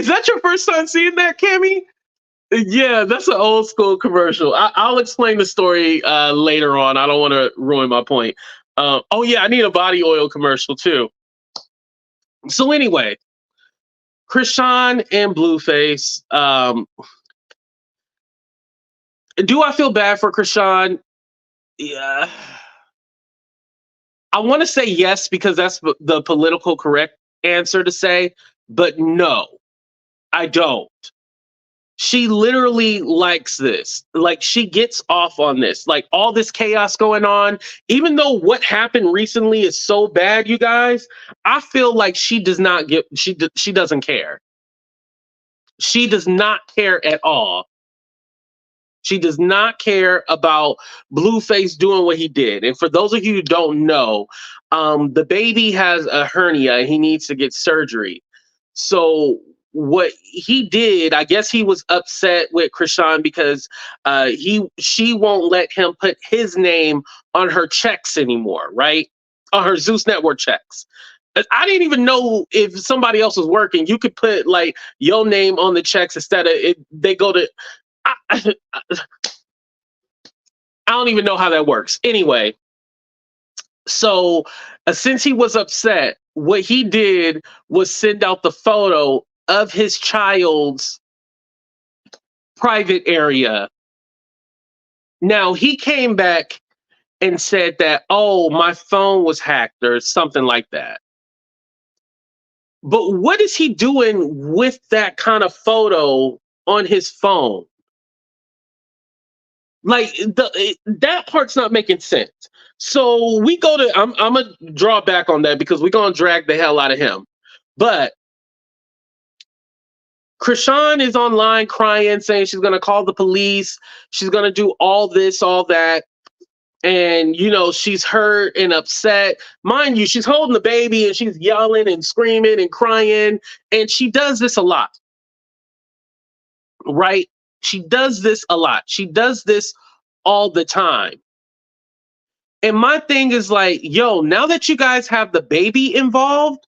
Is that your first time seeing that, Cammy? Yeah, that's an old school commercial. I'll explain the story later on. I don't want to ruin my point. Oh yeah, I need a body oil commercial too. So anyway, Chrisean and Blueface. Do I feel bad for Chrisean? Yeah, I want to say yes because that's the political correct answer to say, but no, I don't. She literally likes this. Like she gets off on this. Like all this chaos going on, even though what happened recently is so bad, you guys, I feel like she does not get she doesn't care. She does not care at all. She does not care about Blueface doing what he did. And for those of you who don't know, the baby has a hernia and he needs to get surgery. So what he did, I guess he was upset with Chrisean because she won't let him put his name on her checks anymore, right? On her Zeus Network checks. I didn't even know if somebody else was working, you could put like your name on the checks instead of it. They go to. I, I don't even know how that works. Anyway, so since he was upset, what he did was send out the photo of his child's private area. Now he came back and said that, oh, my phone was hacked or something like that. But what is he doing with that kind of photo on his phone? Like that part's not making sense. So we go to I'm gonna draw back on that because we're gonna drag the hell out of him. But Chrisean is online crying, saying she's gonna call the police, she's gonna do all this, all that. And you know, she's hurt and upset. Mind you, she's holding the baby and she's yelling and screaming and crying. And she does this a lot. Right? She does this a lot. She does this all the time. And my thing is like, yo, now that you guys have the baby involved,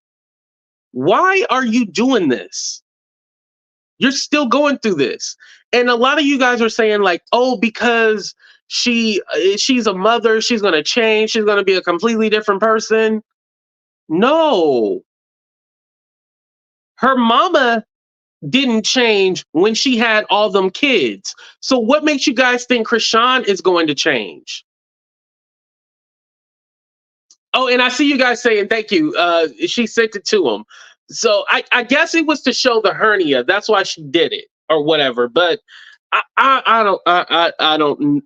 why are you doing this? You're still going through this. And a lot of you guys are saying like, oh, because she's a mother, she's going to change, she's going to be a completely different person. No. Her mama didn't change when she had all them kids. So what makes you guys think Chrisean is going to change? Oh, and I see you guys saying thank you. She sent it to him. So I guess it was to show the hernia. That's why she did it or whatever. But I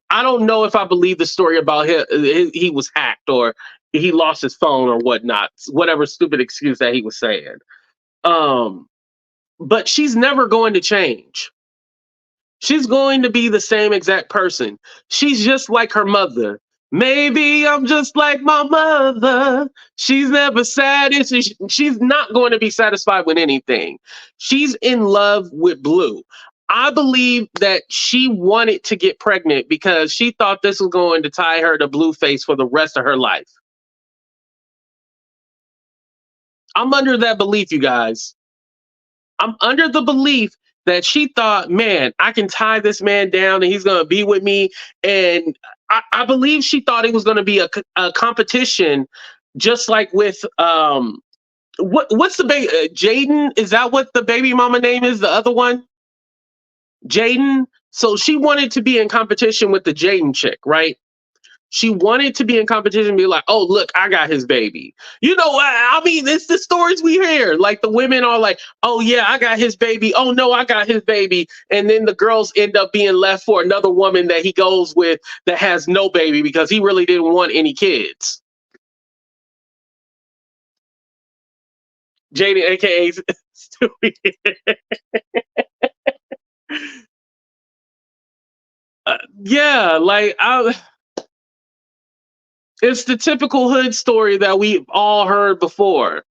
don't know if I believe the story about he was hacked or he lost his phone or whatnot. Whatever stupid excuse that he was saying. But she's never going to change. She's going to be the same exact person. She's just like her mother. Maybe I'm just like my mother. She's never sad. She's not going to be satisfied with anything. She's in love with Blue. I believe that she wanted to get pregnant because she thought this was going to tie her to Blueface for the rest of her life. I'm under that belief, you guys. I'm under the belief that she thought, man, I can tie this man down and he's going to be with me. And I believe she thought it was going to be a competition, just like with what's the baby Jaden? Is that what the baby mama name is? The other one, Jaden. So she wanted to be in competition with the Jaden chick, right? She wanted to be in competition and be like, oh, look, I got his baby. You know, I mean, it's the stories we hear. Like the women are like, oh, yeah, I got his baby. Oh, no, I got his baby. And then the girls end up being left for another woman that he goes with that has no baby because he really didn't want any kids. Jaden, a.k.a. Yeah, like it's the typical hood story that we've all heard before.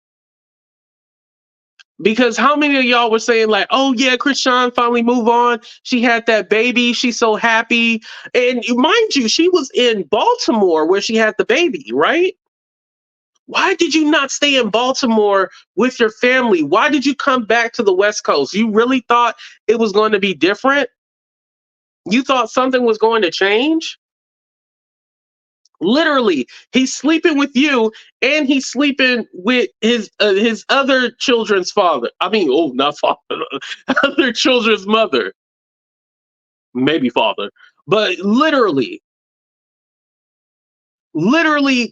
Because how many of y'all were saying like, oh yeah, Chrisean finally moved on. She had that baby. She's so happy. And mind you, she was in Baltimore where she had the baby, right? Why did you not stay in Baltimore with your family? Why did you come back to the West Coast? You really thought it was going to be different? You thought something was going to change? Literally, he's sleeping with you, and he's sleeping with his other children's father. I mean, oh, not father, other children's mother, maybe father, but literally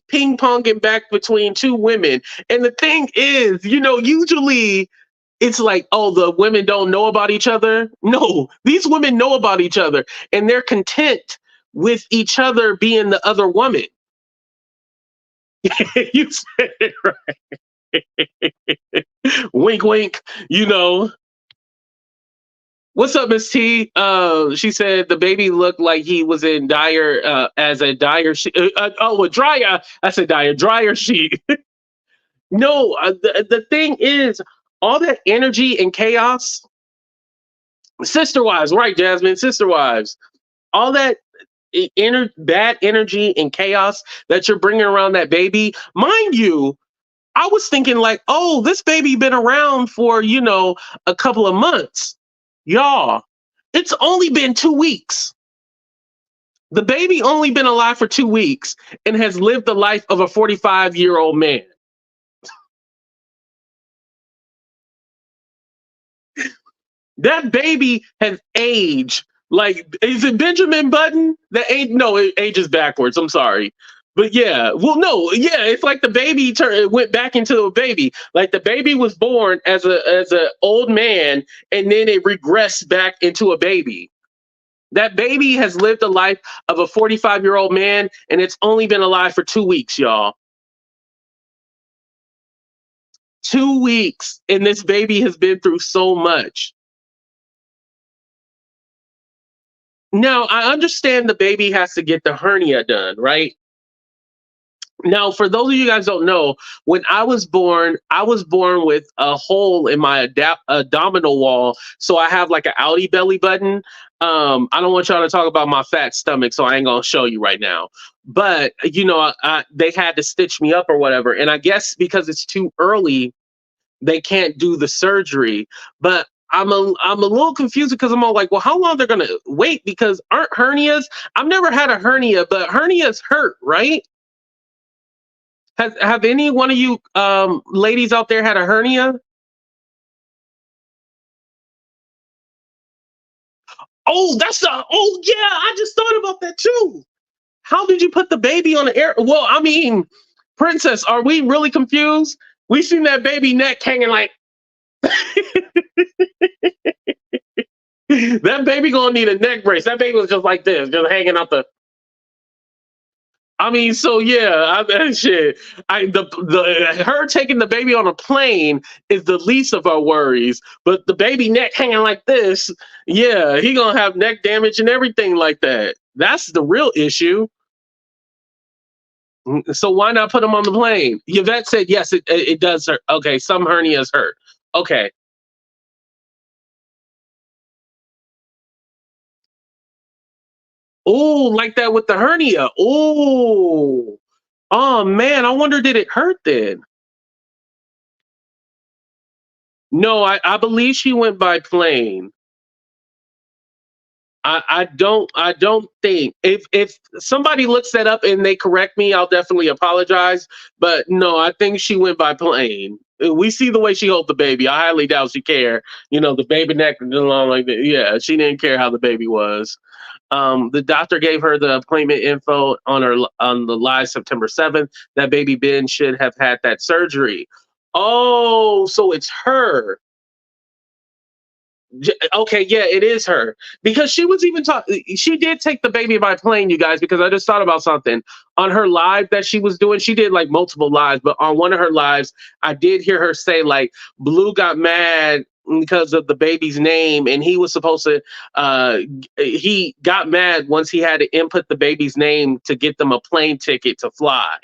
ping ponging back between two women. And the thing is, usually it's like, oh, the women don't know about each other. No, these women know about each other, and they're content with each other being the other woman. You said it right. Wink, wink. You know. What's up, Miss T? She said the baby looked like he was in dire as a dire sheet. A dryer. I said dryer sheet. No, the thing is, all that energy and chaos, sister wives, right, Jasmine, sister wives, all that bad energy and chaos that you're bringing around that baby, mind you. I was thinking like, oh, this baby been around for, a couple of months. Y'all, it's only been 2 weeks. The baby only been alive for 2 weeks and has lived the life of a 45-year-old man. That baby has aged. Like, is it Benjamin Button? That ain't no, it ages backwards. I'm sorry. But yeah, well, no, yeah, it's like the baby went back into a baby. Like the baby was born as a old man, and then it regressed back into a baby. That baby has lived the life of a 45-year-old man, and it's only been alive for 2 weeks, y'all. 2 weeks, and this baby has been through so much. Now, I understand the baby has to get the hernia done, right? Now, for those of you guys don't know, when I was born with a hole in my abdominal wall, so I have like an outie belly button. I don't want y'all to talk about my fat stomach, so I ain't gonna show you right now. But they had to stitch me up or whatever, and I guess because it's too early, they can't do the surgery. But I'm a little confused because I'm all like, well, how long they're gonna wait? Because aren't hernias? I've never had a hernia, but hernias hurt, right? Have any one of you ladies out there had a hernia? Oh, oh yeah, I just thought about that too. How did you put the baby on the air? Well, I mean, princess, are we really confused? We seen that baby neck hanging like that baby gonna need a neck brace. That baby was just like this, just hanging out the. I mean, so yeah, shit. Her taking the baby on a plane is the least of our worries, but the baby neck hanging like this, yeah, he gonna have neck damage and everything like that. That's the real issue. So why not put him on the plane? Yvette said yes, it does hurt. Okay, some hernias hurt. Okay. Oh, like that with the hernia. Oh man, I wonder did it hurt then? No, I believe she went by plane. I don't think if somebody looks that up and they correct me, I'll definitely apologize. But no, I think she went by plane. We see the way she held the baby. I highly doubt she cared. The baby neck along like that. Yeah, she didn't care how the baby was. The doctor gave her the appointment info on the live September 7th. That baby Ben should have had that surgery. Oh, so it's her. Okay, yeah, it is her because she was even talking. She did take the baby by plane, you guys, because I just thought about something on her live that she was doing. She did like multiple lives, but on one of her lives, I did hear her say like Blue got mad because of the baby's name, and he was supposed to. He got mad once he had to input the baby's name to get them a plane ticket to fly.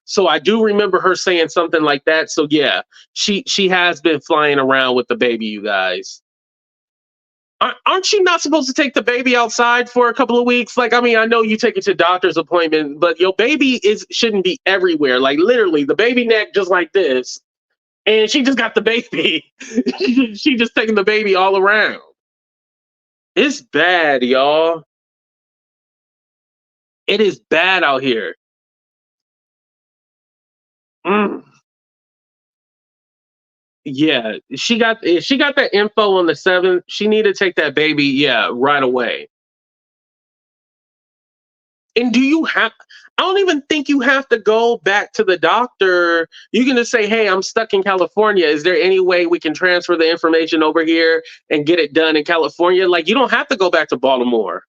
So I do remember her saying something like that. So yeah, she has been flying around with the baby, you guys. Aren't you not supposed to take the baby outside for a couple of weeks? Like, I mean, I know you take it to doctor's appointment, but your baby is shouldn't be everywhere. Like, literally, the baby neck just like this, and she just got the baby. She just taking the baby all around. It's bad, y'all. It is bad out here. Mm. Yeah, if she got that info on the 7th. She need to take that baby, yeah, right away. And do you have? I don't even think you have to go back to the doctor. You can just say, "Hey, I'm stuck in California. Is there any way we can transfer the information over here and get it done in California?" Like, you don't have to go back to Baltimore.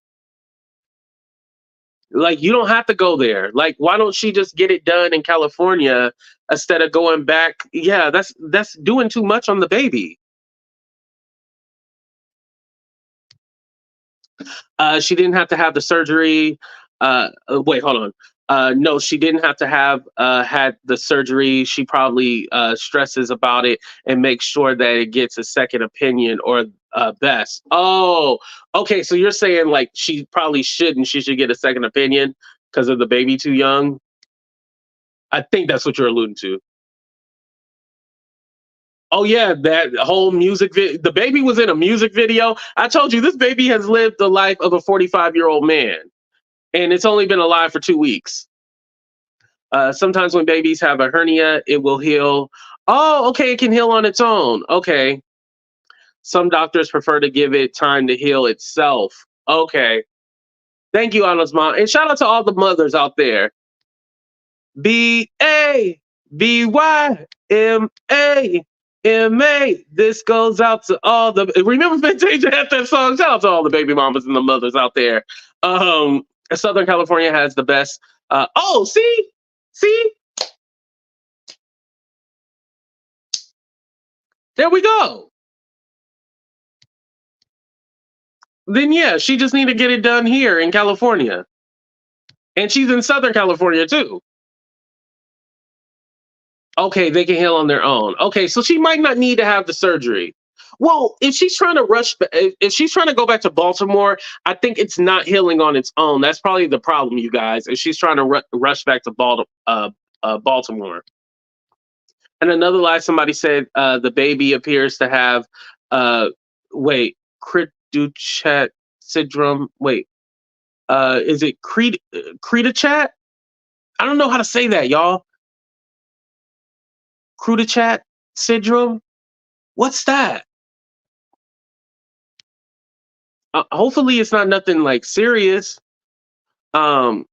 Like, you don't have to go there. Like, why don't she just get it done in California instead of going back? Yeah, that's doing too much on the baby. She didn't have to have the surgery. Wait, hold on. No, she didn't have to have had the surgery. She probably stresses about it and makes sure that it gets a second opinion or best. Oh, okay. So you're saying like she probably shouldn't. She should get a second opinion because of the baby too young. I think that's what you're alluding to. Oh yeah, that whole music video. The baby was in a music video. I told you this baby has lived the life of a 45-year-old man, and it's only been alive for 2 weeks. Sometimes when babies have a hernia, it will heal. Oh, okay, it can heal on its own. Okay. Some doctors prefer to give it time to heal itself. Okay. Thank you, Anna's mom. And shout out to all the mothers out there. BABYMAMA. This goes out to all the. Remember Vintage had that song? Shout out to all the baby mamas and the mothers out there. Southern California has the best. Oh, see, there we go. Then yeah, she just need to get it done here in California, and she's in Southern California too. Okay, they can heal on their own. Okay, so she might not need to have the surgery. Well, if she's trying to if she's trying to go back to Baltimore, I think it's not healing on its own. That's probably the problem, you guys. If she's trying to rush back to Baltimore. And another lie, somebody said the baby appears to have, uh, wait, Criduchet syndrome. Wait, is it Credichat? I don't know how to say that, y'all. Crudichat syndrome? What's that? Hopefully, it's not nothing like serious. Um,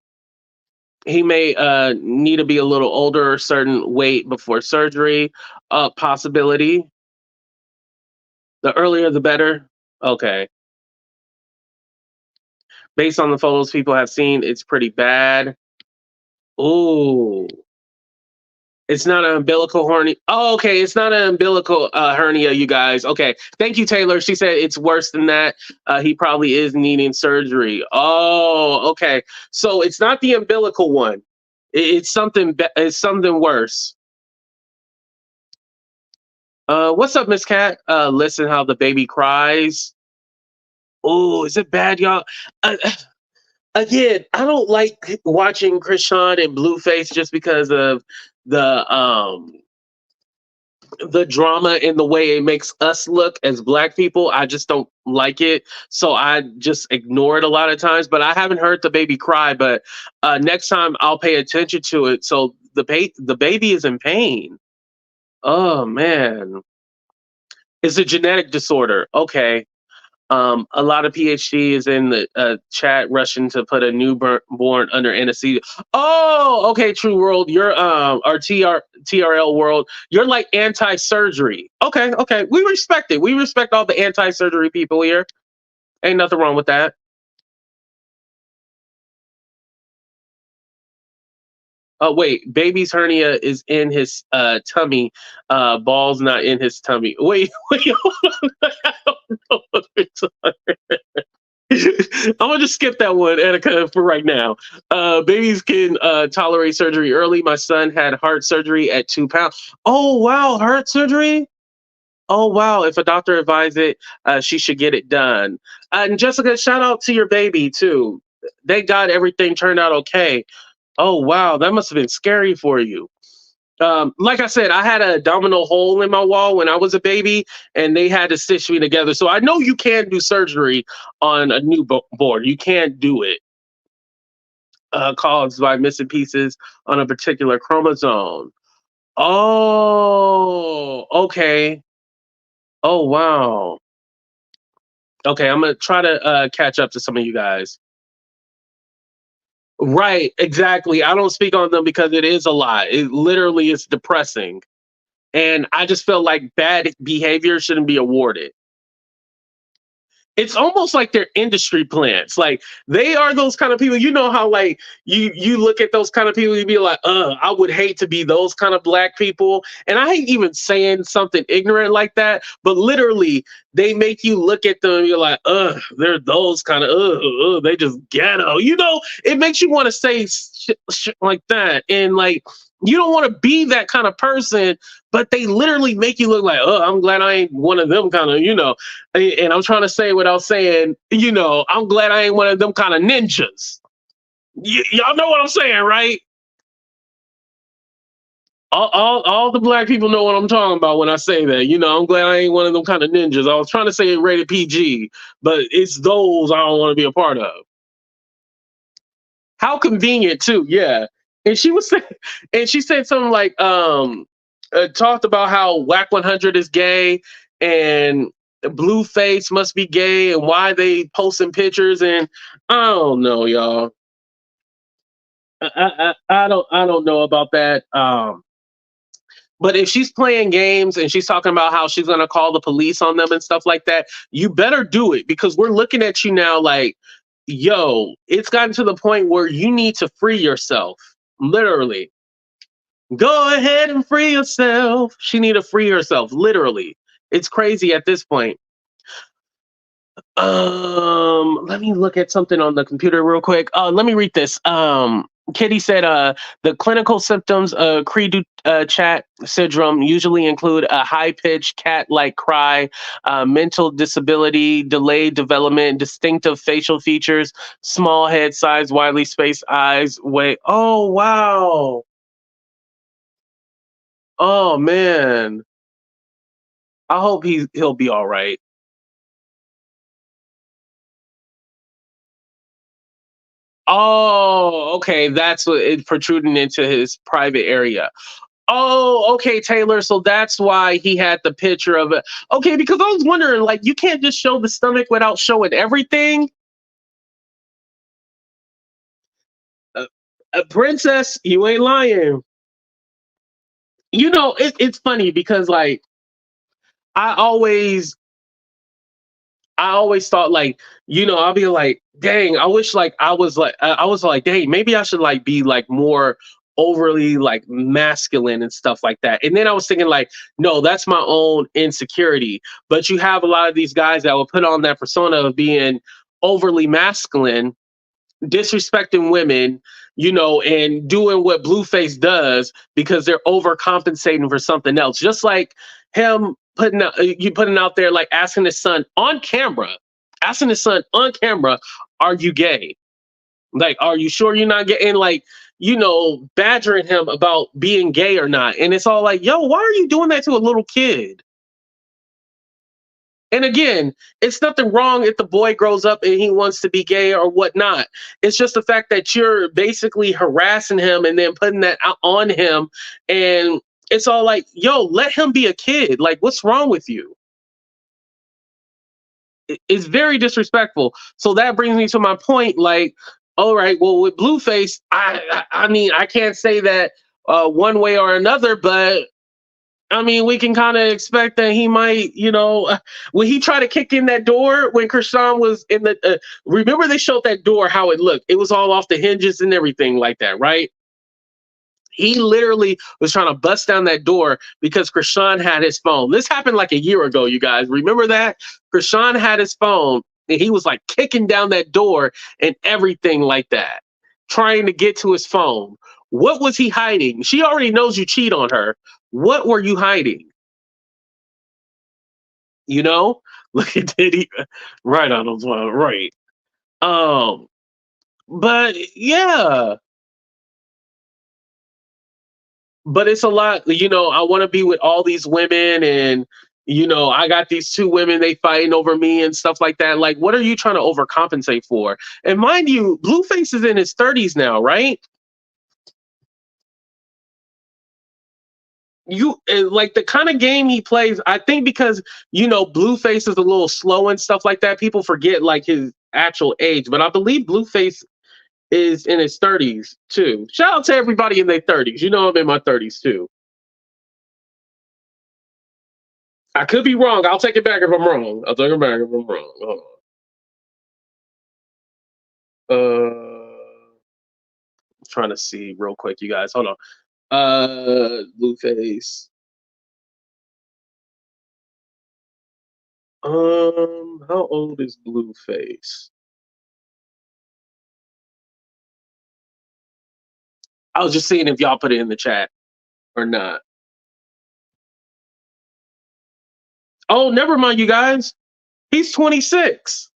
he may need to be a little older, a certain weight before surgery. Possibility. The earlier, the better. Okay. Based on the photos people have seen, it's pretty bad. Ooh. It's not an umbilical hernia. Oh, okay. It's not an umbilical hernia, you guys. Okay. Thank you, Taylor. She said it's worse than that. He probably is needing surgery. Oh, okay. So it's not the umbilical one. It's something. It's something worse. What's up, Miss Cat? Listen, how the baby cries. Oh, is it bad, y'all? Uh, Again, I don't like watching Chrisean and Blueface just because of the the drama and the way it makes us look as black people. I just don't like it, so I just ignore it a lot of times. But I haven't heard the baby cry. But next time I'll pay attention to it. So the baby is in pain. Oh man, it's a genetic disorder. Okay. A lot of PhD is in the chat rushing to put a newborn under anesthesia. Oh, okay, True World. You're or TRL World. You're like anti-surgery. Okay, okay. We respect it. We respect all the anti-surgery people here. Ain't nothing wrong with that. Oh wait, baby's hernia is in his tummy. Balls not in his tummy. Wait, wait. Hold on. I don't know what we're talking. I'm gonna just skip that one, Etika, for right now. Babies can tolerate surgery early. My son had heart surgery at 2 pounds. Oh wow, heart surgery. Oh wow, if a doctor advised it, she should get it done. And Jessica, shout out to your baby too. Thank God everything turned out okay. Oh wow, that must have been scary for you. Like I said, I had a abdominal hole in my wall when I was a baby, and they had to stitch me together. So I know you can do surgery on a newborn. You can't do it caused by missing pieces on a particular chromosome. Oh, okay. Oh wow. Okay, I'm gonna try to catch up to some of you guys. Right, exactly. I don't speak on them because it is a lot. It literally is depressing. And I just feel like bad behavior shouldn't be awarded. It's almost like they're industry plants. Like they are those kind of people. You know how like you look at those kind of people, you be like, I would hate to be those kind of black people. And I hate even saying something ignorant like that, but literally they make you look at them and you're like, they're those kind of they just ghetto. You know, it makes you want to say shit like that. And like you don't want to be that kind of person, but they literally make you look like, I'm glad I ain't one of them kind of, you know. And I'm trying to say without saying, you know, I'm glad I ain't one of them kind of ninjas. Y'all know what I'm saying, right? All the black people know what I'm talking about when I say that. You know, I'm glad I ain't one of them kind of ninjas. I was trying to say it rated PG, but it's those I don't want to be a part of. How convenient too, yeah. And she was saying, and she said something like, talked about how Whack 100 is gay and Blueface must be gay and why they posting pictures and I don't know, y'all. I don't know about that. But if she's playing games and she's talking about how she's gonna call the police on them and stuff like that, you better do it because we're looking at you now like, yo, it's gotten to the point where you need to free yourself. Literally. Go ahead and free yourself. She need to free herself. Literally. It's crazy at this point. Let me look at something on the computer real quick. Let me read this. Kitty said, the clinical symptoms of chat syndrome usually include a high-pitched cat-like cry, mental disability, delayed development, distinctive facial features, small head size, widely spaced eyes. Wait, oh wow. Oh man. I hope he'll be all right. Oh, okay. That's what it protruding into his private area. Oh, okay, Taylor. So that's why he had the picture of it. Okay, because I was wondering, like, you can't just show the stomach without showing everything. Uh, Princess, you ain't lying. You know, it's funny because like I always I always thought like, you know, I'll be like, dang, I wish like I was like, dang, maybe I should like be like more overly like masculine and stuff like that. And then I was thinking like, no, that's my own insecurity. But you have a lot of these guys that will put on that persona of being overly masculine, disrespecting women, you know, and doing what Blueface does because they're overcompensating for something else. Just like him putting out there like asking his son on camera, are you gay? Like, are you sure you're not getting like, you know, badgering him about being gay or not? And it's all like, yo, why are you doing that to a little kid? And again, it's nothing wrong if the boy grows up and he wants to be gay or whatnot. It's just the fact that you're basically harassing him and then putting that out on him. And it's all like, yo, let him be a kid. Like, what's wrong with you? It's very disrespectful. So that brings me to my point. Like, all right, well, with Blueface, I mean, I can't say that one way or another, but I mean, we can kind of expect that he might, you know, when he tried to kick in that door when Chrisean was in the. Remember, they showed that door how it looked. It was all off the hinges and everything like that, right? He literally was trying to bust down that door because Chrisean had his phone. This happened like a year ago, you guys. Remember that? Chrisean had his phone and he was like kicking down that door and everything like that, trying to get to his phone. What was he hiding? She already knows you cheat on her. What were you hiding? You know, look at Diddy, right on those one, right? Um, but yeah, but it's a lot. I want to be with all these women, and I got these two women they fighting over me and stuff like that. Like, what are you trying to overcompensate for? And mind you, Blueface is in his 30s now, right? Like the kind of game he plays. I think because Blueface is a little slow and stuff like that. People forget like his actual age, but I believe Blueface is in his 30s too. Shout out to everybody in their 30s. I'm in my 30s too. I could be wrong. I'll take it back if I'm wrong. I'll take it back if I'm wrong. Hold on. Trying to see real quick, you guys. Hold on. Blueface. How old is Blueface? I was just seeing if y'all put it in the chat or not. Oh, never mind, you guys. He's 26.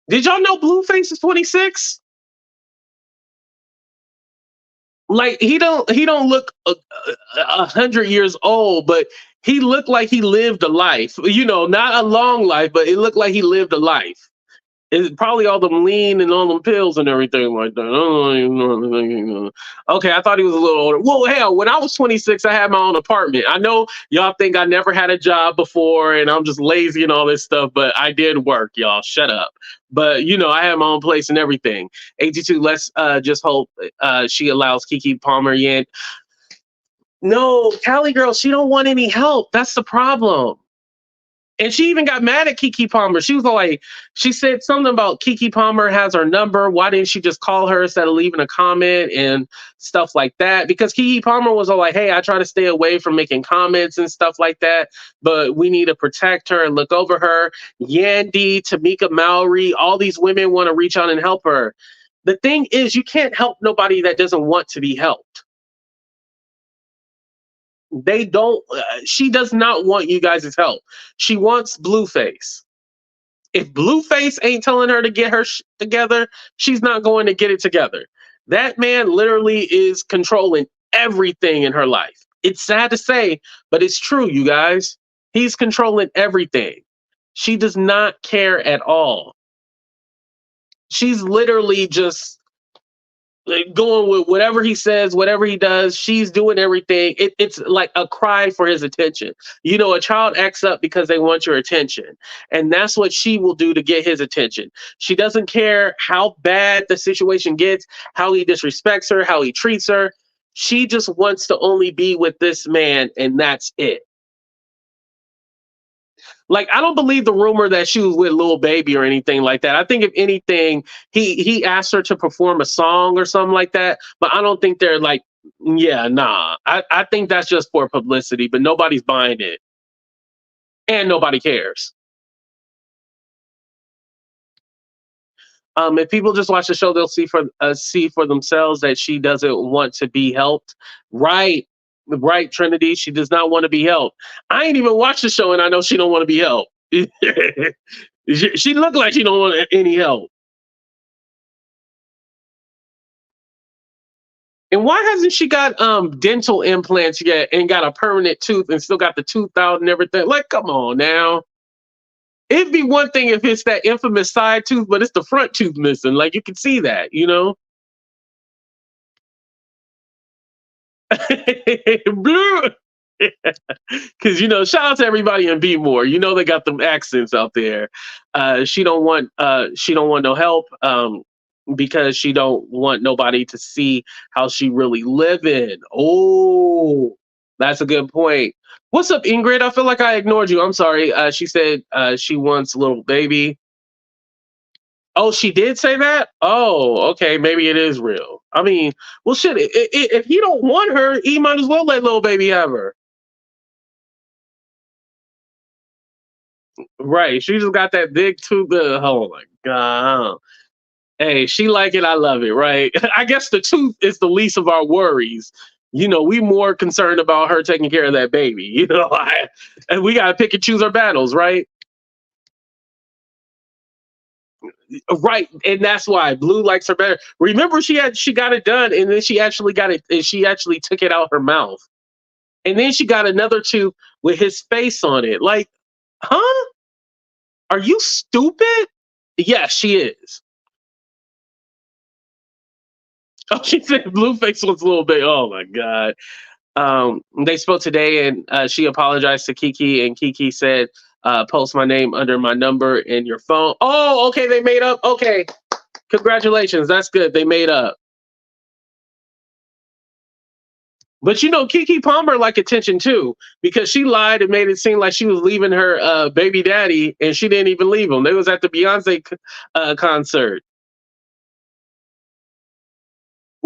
Did y'all know Blueface is 26? Like he don't look 100 years old, but he looked like he lived a life. Not a long life, but it looked like he lived a life. It's probably all them lean and all them pills and everything like that. I don't even know. Okay, I thought he was a little older. Well, hell, when I was 26, I had my own apartment. I know y'all think I never had a job before and I'm just lazy and all this stuff, but I did work, y'all. Shut up. But I had my own place and everything. 82, let's just hope she allows Kiki Palmer in. No, Cali girl, she don't want any help. That's the problem. And she even got mad at Kiki Palmer. She was like, she said something about Kiki Palmer has her number. Why didn't she just call her instead of leaving a comment and stuff like that? Because Kiki Palmer was all like, hey, I try to stay away from making comments and stuff like that, but we need to protect her and look over her. Yandy, Tamika Mallory, all these women want to reach out and help her. The thing is, you can't help nobody that doesn't want to be helped. They don't, she does not want you guys' help. She wants Blueface. If Blueface ain't telling her to get her together, she's not going to get it together. That man literally is controlling everything in her life. It's sad to say, but it's true, you guys. He's controlling everything. She does not care at all. She's literally just like going with whatever he says, whatever he does. She's doing everything. It's like a cry for his attention. A child acts up because they want your attention, and that's what she will do to get his attention. She doesn't care how bad the situation gets, how he disrespects her, how he treats her. She just wants to only be with this man, and that's it. Like, I don't believe the rumor that she was with Lil Baby or anything like that. I think if anything, he asked her to perform a song or something like that. But I don't think they're like, yeah, nah. I think that's just for publicity, but nobody's buying it. And nobody cares. If people just watch the show, they'll see for themselves that she doesn't want to be helped. Right, right, Trinity. She does not want to be helped. I ain't even watched the show, and I know she don't want to be helped. She looked like she don't want any help. And why hasn't she got dental implants yet and got a permanent tooth and still got the tooth out and everything? Like, come on now. It'd be one thing if it's that infamous side tooth, but it's the front tooth missing. Like, you can see that. Blue. Because shout out to everybody in Be More. They got them accents out there. She don't want no help. Because she don't want nobody to see how she really living. Oh, that's a good point. What's up, Ingrid? I feel like I ignored you. I'm sorry. She said she wants Little Baby. Oh, she did say that? Oh, okay. Maybe it is real. I mean, well, shit. If he don't want her, he might as well let Little Baby have her. Right. She just got that big tooth. Oh my god. Hey, she like it. I love it. Right. I guess the tooth is the least of our worries. We more concerned about her taking care of that baby. And we gotta pick and choose our battles, right? Right, and that's why Blue likes her better. Remember, she got it done, and then she actually got it. And she actually took it out her mouth, and then she got another two with his face on it. Like, huh? Are you stupid? Yes, she is. Oh, she said Blueface was a little bit. Oh my god. They spoke today, and she apologized to Kiki, and Kiki said, "Post my name under my number in your phone." Oh, okay, they made up. Okay, congratulations. That's good. They made up. But Kiki Palmer like attention too, because she lied and made it seem like she was leaving her baby daddy, and she didn't even leave him. They was at the Beyonce concert.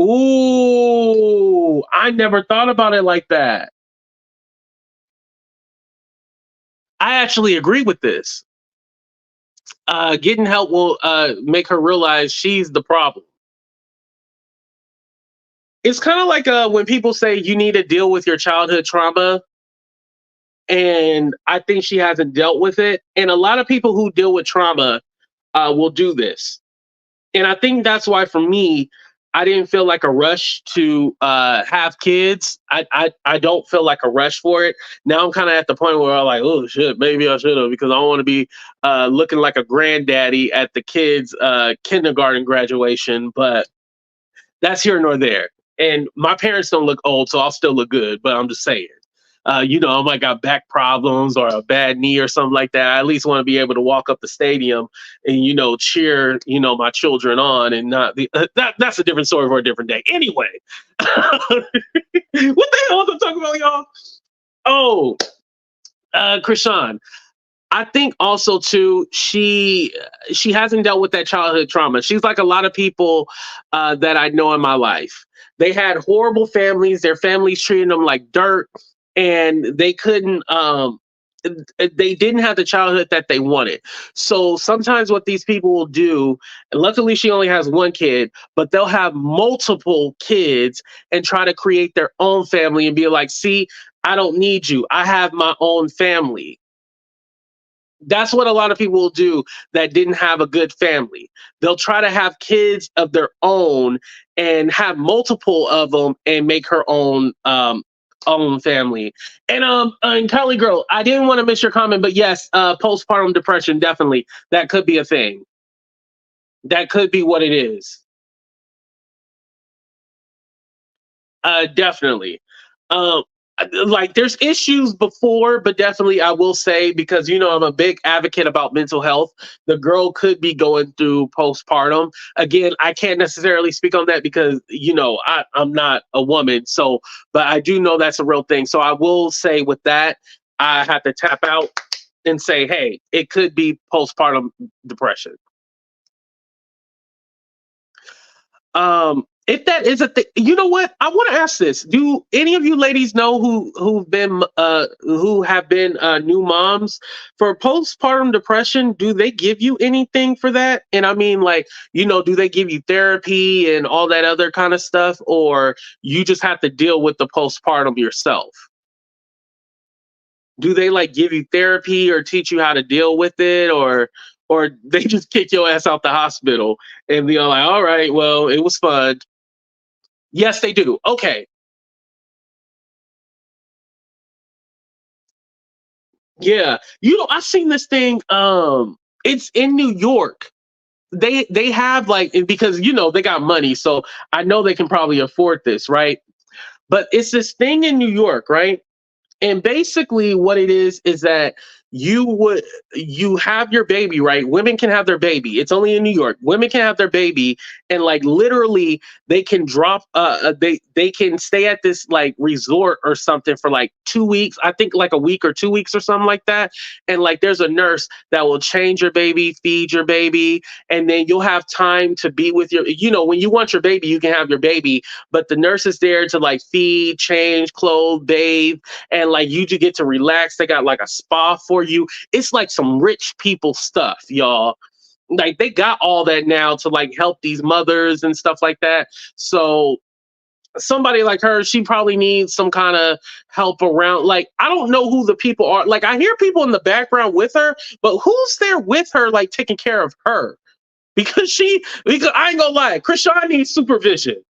Ooh, I never thought about it like that. I actually agree with this. Getting help will make her realize she's the problem. It's kind of like when people say you need to deal with your childhood trauma, and I think she hasn't dealt with it. And a lot of people who deal with trauma will do this. And I think that's why for me, I didn't feel like a rush to have kids. I don't feel like a rush for it. Now I'm kind of at the point where I'm like, oh shit, maybe I should have, because I don't want to be looking like a granddaddy at the kids' kindergarten graduation. But that's here nor there. And my parents don't look old, so I'll still look good. But I'm just saying. I might got back problems or a bad knee or something like that. I at least want to be able to walk up the stadium and cheer my children on, and not the that's a different story for a different day. Anyway, what the hell was I talking about, y'all? Oh, Chrisean. I think also too, she hasn't dealt with that childhood trauma. She's like a lot of people that I know in my life. They had horrible families. Their families treated them like dirt, and they didn't have the childhood that they wanted. So sometimes what these people will do, and luckily she only has one kid, but they'll have multiple kids and try to create their own family and be like, see, I don't need you. I have my own family. That's what a lot of people will do that didn't have a good family. They'll try to have kids of their own and have multiple of them and make her own family. And Kelly girl, I didn't want to miss your comment, but yes, postpartum depression, definitely that could be a thing. That could be what it is. Definitely. Um, like there's issues before, but definitely I will say, because I'm a big advocate about mental health. The girl could be going through postpartum. Again, I can't necessarily speak on that because I'm not a woman. So, but I do know that's a real thing. So I will say with that, I have to tap out and say, hey, it could be postpartum depression. If that is a thing, you know what? I want to ask this. Do any of you ladies know who have been new moms for postpartum depression? Do they give you anything for that? And I mean, like, do they give you therapy and all that other kind of stuff, or you just have to deal with the postpartum yourself? Do they like give you therapy or teach you how to deal with it, or they just kick your ass out the hospital and be like, all right, well, it was fun. Yes, they do. Okay. Yeah. I've seen this thing. It's in New York. They have like, because they got money, so I know they can probably afford this, right? But it's this thing in New York, right? And basically what it is that you have your baby, right? Women can have their baby. It's only in New York. Women can have their baby, and like literally they can drop they can stay at this like resort or something for like 2 weeks. I think like a week or 2 weeks or something like that. And like there's a nurse that will change your baby, feed your baby, and then you'll have time to be with when you want your baby, you can have your baby, but the nurse is there to like feed, change, clothe, bathe, and like you just get to relax. They got like a spa for you. It's like some rich people stuff, y'all. Like they got all that now to like help these mothers and stuff like that. So somebody like her, she probably needs some kind of help around. Like, I don't know who the people are. Like, I hear people in the background with her, but who's there with her, like taking care of her? Because I ain't gonna lie, Chrisean needs supervision.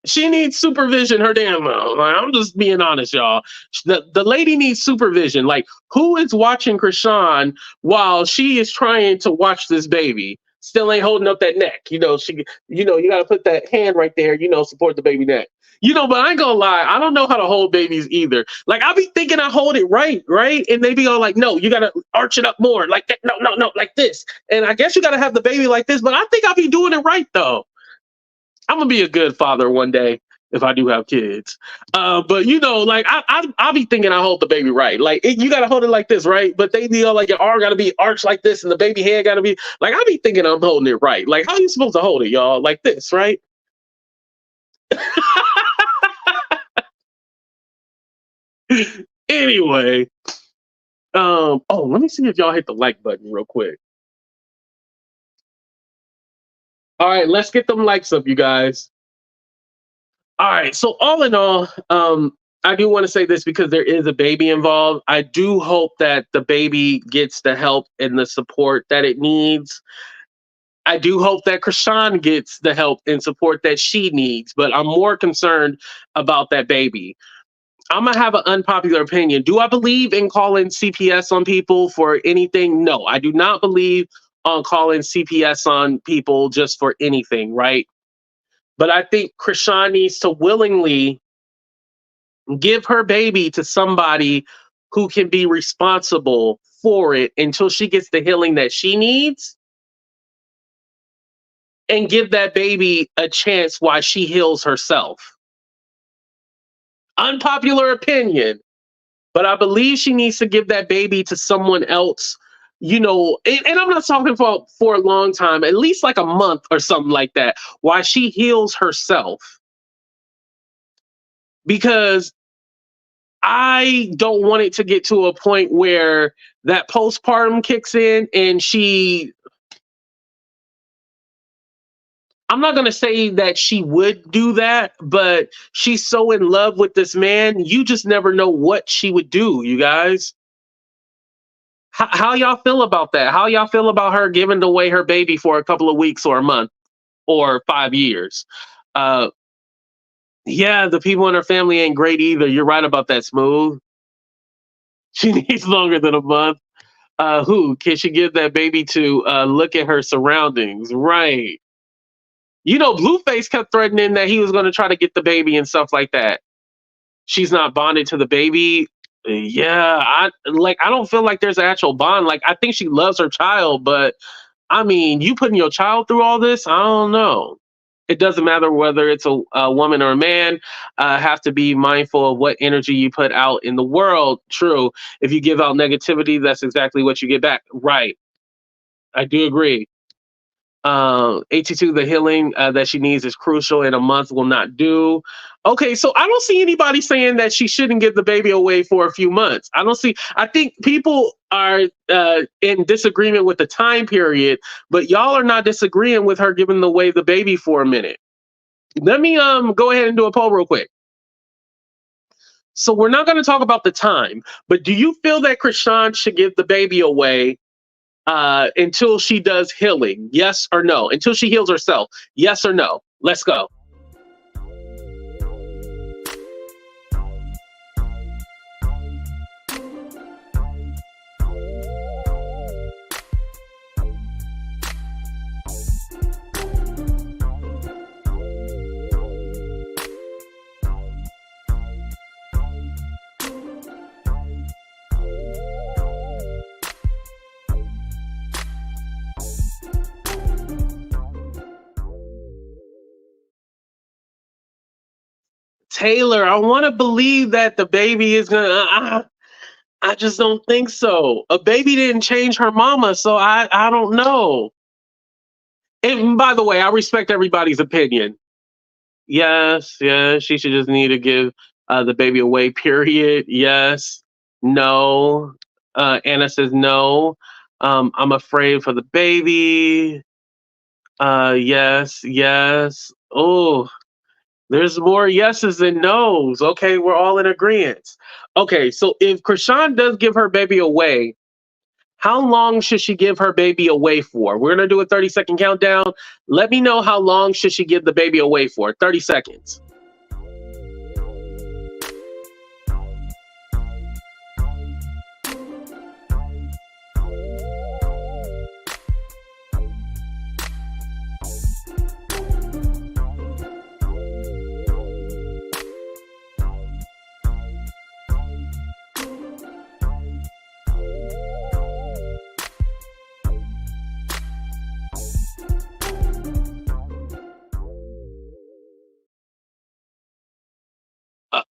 She needs supervision. Her damn mouth. Like, I'm just being honest, y'all. The lady needs supervision. Like, who is watching Chrisean while she is trying to watch this baby? Still ain't holding up that neck. You gotta put that hand right there, support the baby neck. But I ain't gonna lie, I don't know how to hold babies either. Like, I be thinking I hold it right, right? And they be all like, no, you gotta arch it up more, like that. No, no, no, like this. And I guess you gotta have the baby like this, but I think I be doing it right though. I'm gonna be a good father one day if I do have kids. But like I be thinking I hold the baby right. Like you gotta hold it like this, right? But they be all like your arm gotta be arched like this, and the baby head gotta be like I be thinking I'm holding it right. Like how you supposed to hold it, y'all? Like this, right? Anyway, let me see if y'all hit the like button real quick. All right, let's get them likes up, you guys. All right. So all in all, I do want to say this because there is a baby involved. I do hope that the baby gets the help and the support that it needs. I do hope that Chrisean gets the help and support that she needs, but I'm more concerned about that baby. I'm gonna have an unpopular opinion. Do I believe in calling CPS on people for anything? No, I do not believe on calling CPS on people just for anything, right? But I think Chrisean needs to willingly give her baby to somebody who can be responsible for it until she gets the healing that she needs, and give that baby a chance while she heals herself. Unpopular opinion, but I believe she needs to give that baby to someone else, and I'm not talking for a long time, at least like a month or something like that, while she heals herself. Because I don't want it to get to a point where that postpartum kicks in and I'm not going to say that she would do that, but she's so in love with this man, you just never know what she would do, you guys. How y'all feel about that? How y'all feel about her giving away her baby for a couple of weeks or a month or 5 years? Uh, yeah, the people in her family ain't great either. You're right about that, Smooth. She needs longer than a month. Who can she give that baby to? Look at her surroundings, right? Blueface kept threatening that he was going to try to get the baby and stuff like that. She's not bonded to the baby. Yeah, I don't feel like there's an actual bond. Like, I think she loves her child, but I mean, you putting your child through all this, I don't know. It doesn't matter whether it's a woman or a man. Have to be mindful of what energy you put out in the world. True. If you give out negativity, that's exactly what you get back. Right. I do agree. 82, the healing that she needs is crucial, and a month will not do. Okay, so I don't see anybody saying that she shouldn't give the baby away for a few months. I think people are in disagreement with the time period, but y'all are not disagreeing with her giving away the baby for a minute. Let me go ahead and do a poll real quick. So we're not going to talk about the time, but do you feel that Chrisean should give the baby away until she does healing? Yes or no? Until she heals herself? Yes or no? Let's go. Taylor, I want to believe that the baby is gonna. I just don't think so. A baby didn't change her mama, so I don't know. And by the way, I respect everybody's opinion. Yes, yes, she should just need to give the baby away. Period. Yes, no. Anna says no. I'm afraid for the baby. Yes, yes. Oh. There's more yeses than nos. Okay, we're all in agreement. Okay, so if Chrisean does give her baby away, how long should she give her baby away for? We're gonna do a 30-second countdown. Let me know how long should she give the baby away for. 30 seconds.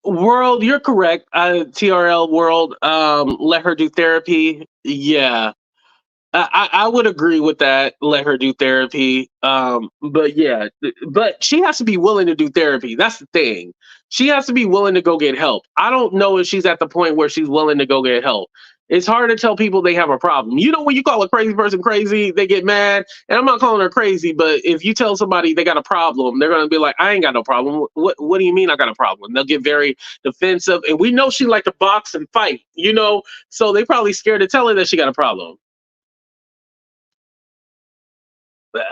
World, you're correct. TRL World, let her do therapy. Yeah, I would agree with that. Let her do therapy. But yeah, but she has to be willing to do therapy. That's the thing. She has to be willing to go get help. I don't know if she's at the point where she's willing to go get help. It's hard to tell people they have a problem. You know, when you call a crazy person crazy, they get mad. And I'm not calling her crazy, but if you tell somebody they got a problem, they're gonna be like, "I ain't got no problem. What do you mean I got a problem?" They'll get very defensive. And we know she like to box and fight. You know, so they probably scared to tell her that she got a problem.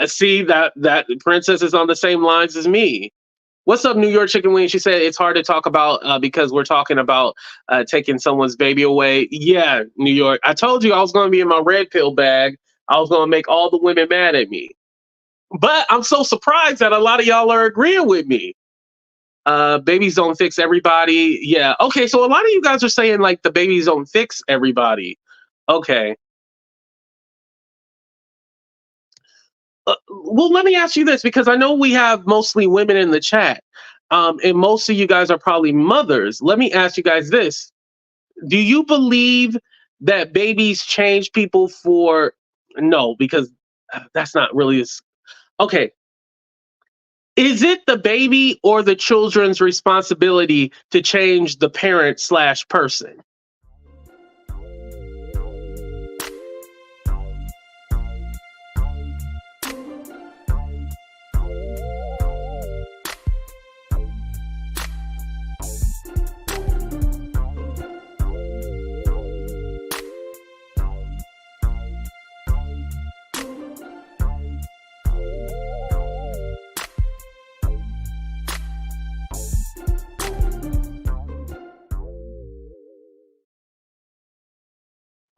See that princess is on the same lines as me. What's up, New York Chicken Wing? She said it's hard to talk about because we're talking about taking someone's baby away. Yeah, New York. I told you I was going to be in my red pill bag. I was going to make all the women mad at me. But I'm so surprised that a lot of y'all are agreeing with me. Babies don't fix everybody. Yeah. Okay. So a lot of you guys are saying like the babies don't fix everybody. Okay. Well, let me ask you this because I know we have mostly women in the chat, and most of you guys are probably mothers. Let me ask you guys this: do you believe that babies change people for? No, because that's not really okay. Is it the baby or the children's responsibility to change the parent slash person?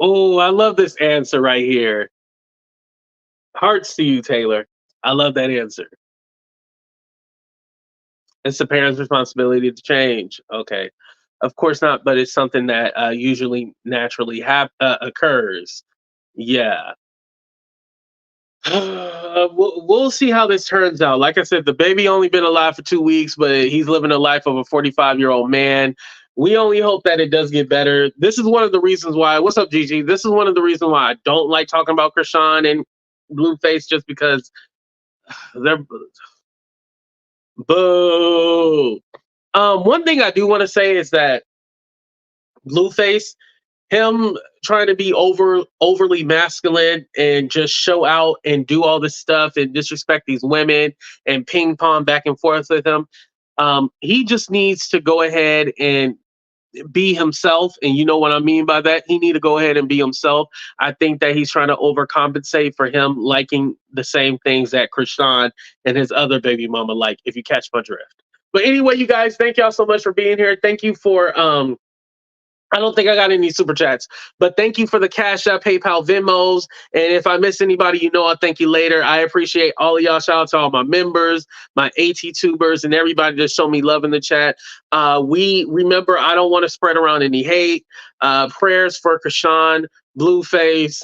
Oh, I love this answer right here. Hearts to you, Taylor. I love that answer. It's the parent's responsibility to change. Okay. Of course not, but it's something that usually naturally occurs. Yeah. We'll see how this turns out. Like I said, the baby only been alive for 2 weeks, but he's living a life of a 45-year-old man. We only hope that it does get better. This is one of the reasons why. What's up, Gigi? This is one of the reasons why I don't like talking about Chrisean and Blueface, just because they're boo. One thing I do want to say is that Blueface, him trying to be overly masculine and just show out and do all this stuff and disrespect these women and ping pong back and forth with him. He just needs to go ahead and be himself, and you know what I mean by that. He need to go ahead and be himself. I think that he's trying to overcompensate for him liking the same things that Chrisean and his other baby mama like, if you catch my drift. But anyway, you guys, thank y'all so much for being here. Thank you for I don't think I got any super chats, but thank you for the Cash App, PayPal, Venmos. And if I miss anybody, you know, I'll thank you later. I appreciate all of y'all. Shout out to all my members, my AT tubers, and everybody that show me love in the chat. We remember, I don't want to spread around any hate. Prayers for Chrisean, Blueface,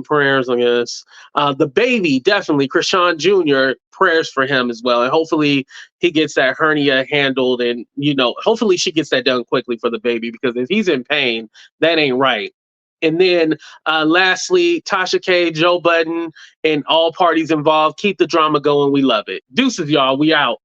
prayers, I guess. The baby, definitely, Chrisean Jr., prayers for him as well. And hopefully he gets that hernia handled, and, you know, hopefully she gets that done quickly for the baby, because if he's in pain, that ain't right. And then lastly, Tasha K, Joe Budden, and all parties involved, keep the drama going. We love it. Deuces, y'all. We out.